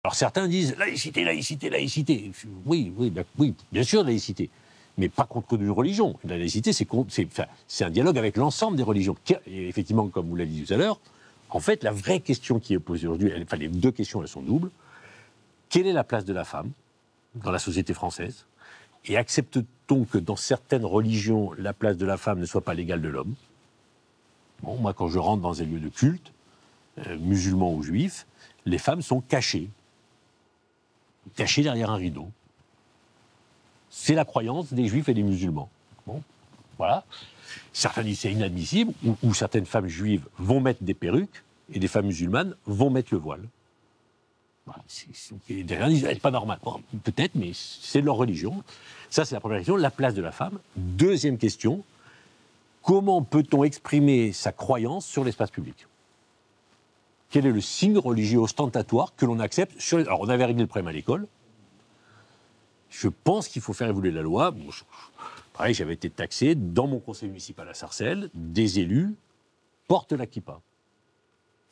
Alors certains disent laïcité, laïcité, laïcité. Oui, bien sûr laïcité, mais pas contre une religion. La laïcité, c'est un dialogue avec l'ensemble des religions. Et effectivement, comme vous l'avez dit tout à l'heure, en fait, la vraie question qui est posée aujourd'hui, enfin les deux questions, elles sont doubles. Quelle est la place de la femme dans la société française? Et accepte-t-on que dans certaines religions, la place de la femme ne soit pas l'égale de l'homme? Bon, moi, quand je rentre dans un lieu de culte, musulmans ou juifs, les femmes sont cachées derrière un rideau. C'est la croyance des juifs et des musulmans. Bon, voilà. Certains disent que c'est inadmissible, ou certaines femmes juives vont mettre des perruques, et des femmes musulmanes vont mettre le voile. Voilà. Derrière, ils disent c'est pas normal. Bon, peut-être, mais c'est leur religion. Ça, c'est la première question, la place de la femme. Deuxième question, comment peut-on exprimer sa croyance sur l'espace public? Quel est le signe religieux ostentatoire que l'on accepte sur les... Alors, on avait réglé le problème à l'école. Je pense qu'il faut faire évoluer la loi. Bon, pareil, j'avais été taxé. Dans mon conseil municipal à Sarcelles, des élus portent la kippa.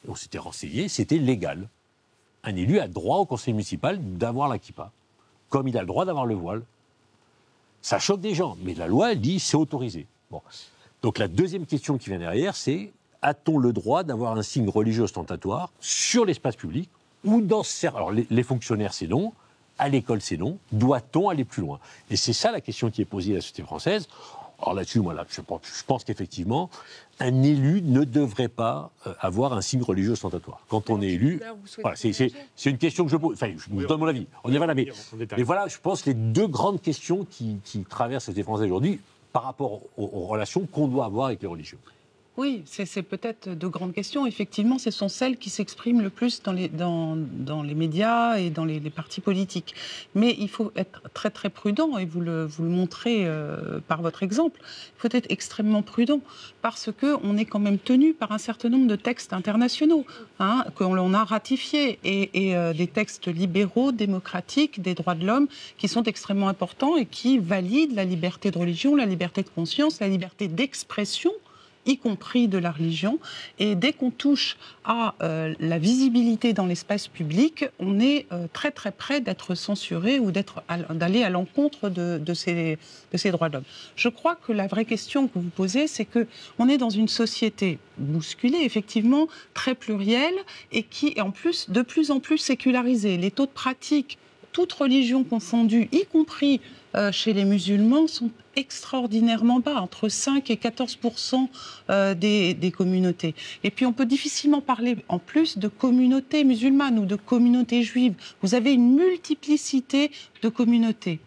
On s'était renseigné, c'était légal. Un élu a droit au conseil municipal d'avoir la kippa, comme il a le droit d'avoir le voile. Ça choque des gens, mais la loi, elle dit c'est autorisé. Bon. Donc la deuxième question qui vient derrière, c'est a-t-on le droit d'avoir un signe religieux ostentatoire sur l'espace public ou dans... Alors les fonctionnaires, c'est non. À l'école, c'est non. Doit-on aller plus loin? Et c'est ça la question qui est posée à la société française. Alors là-dessus, moi, je pense qu'effectivement, un élu ne devrait pas avoir un signe religieux ostentatoire. Quand on est élu, voilà, c'est une question que je pose. Enfin, je vous donne mon avis. On y va là, mais voilà, je pense les deux grandes questions qui traversent la société française aujourd'hui par rapport aux relations qu'on doit avoir avec les religieux. Oui, c'est peut-être de grandes questions. Effectivement, ce sont celles qui s'expriment le plus dans les médias et dans les partis politiques. Mais il faut être très très prudent, et vous le montrez par votre exemple. Il faut être extrêmement prudent, parce qu'on est quand même tenu par un certain nombre de textes internationaux, qu'on a ratifiés, et des textes libéraux, démocratiques, des droits de l'homme, qui sont extrêmement importants et qui valident la liberté de religion, la liberté de conscience, la liberté d'expression, y compris de la religion. Et dès qu'on touche à la visibilité dans l'espace public, on est très très près d'être censuré ou d'aller à l'encontre de ces droits de l'homme. Je crois que la vraie question que vous posez, c'est qu'on est dans une société bousculée, effectivement, très plurielle, et qui est en plus de plus en plus sécularisée. Les taux de pratique, toutes religions confondues, y compris chez les musulmans, sont extraordinairement bas, entre 5 et 14% des communautés. Et puis on peut difficilement parler en plus de communautés musulmanes ou de communautés juives. Vous avez une multiplicité de communautés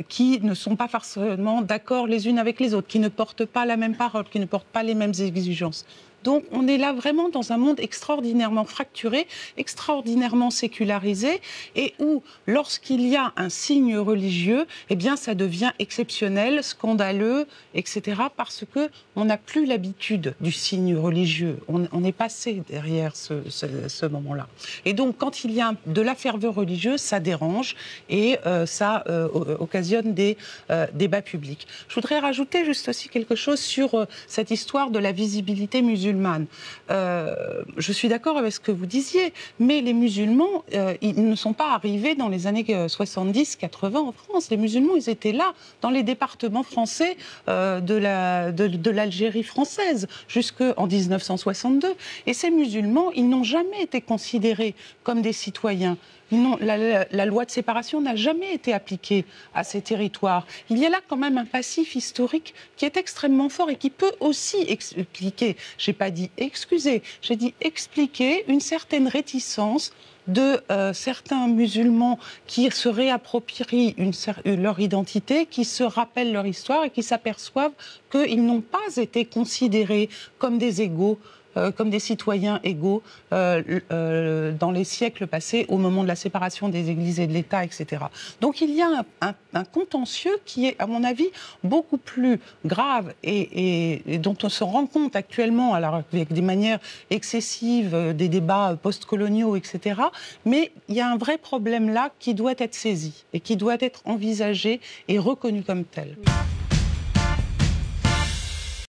qui ne sont pas forcément d'accord les unes avec les autres, qui ne portent pas la même parole, qui ne portent pas les mêmes exigences. Donc on est là vraiment dans un monde extraordinairement fracturé, extraordinairement sécularisé, et où, lorsqu'il y a un signe religieux, eh bien ça devient exceptionnel, scandaleux, etc., parce qu'on n'a plus l'habitude du signe religieux. On est passé derrière ce moment-là. Et donc, quand il y a de la ferveur religieuse, ça dérange, et ça occasionne des débats publics. Je voudrais rajouter juste aussi quelque chose sur cette histoire de la visibilité musulmane. Je suis d'accord avec ce que vous disiez, mais les musulmans, ils ne sont pas arrivés dans les années 70-80 en France. Les musulmans, ils étaient là, dans les départements français de l'Algérie française, jusqu'en 1962. Et ces musulmans, ils n'ont jamais été considérés comme des citoyens. Non, la loi de séparation n'a jamais été appliquée à ces territoires. Il y a là quand même un passif historique qui est extrêmement fort et qui peut aussi expliquer, je n'ai pas dit excuser, j'ai dit expliquer une certaine réticence de certains musulmans qui se réapproprient leur identité, qui se rappellent leur histoire et qui s'aperçoivent qu'ils n'ont pas été considérés comme des égaux, comme des citoyens égaux dans les siècles passés, au moment de la séparation des églises et de l'État, etc. Donc il y a un contentieux qui est, à mon avis, beaucoup plus grave et dont on se rend compte actuellement, alors avec des manières excessives, des débats post-coloniaux, etc. Mais il y a un vrai problème là qui doit être saisi et qui doit être envisagé et reconnu comme tel.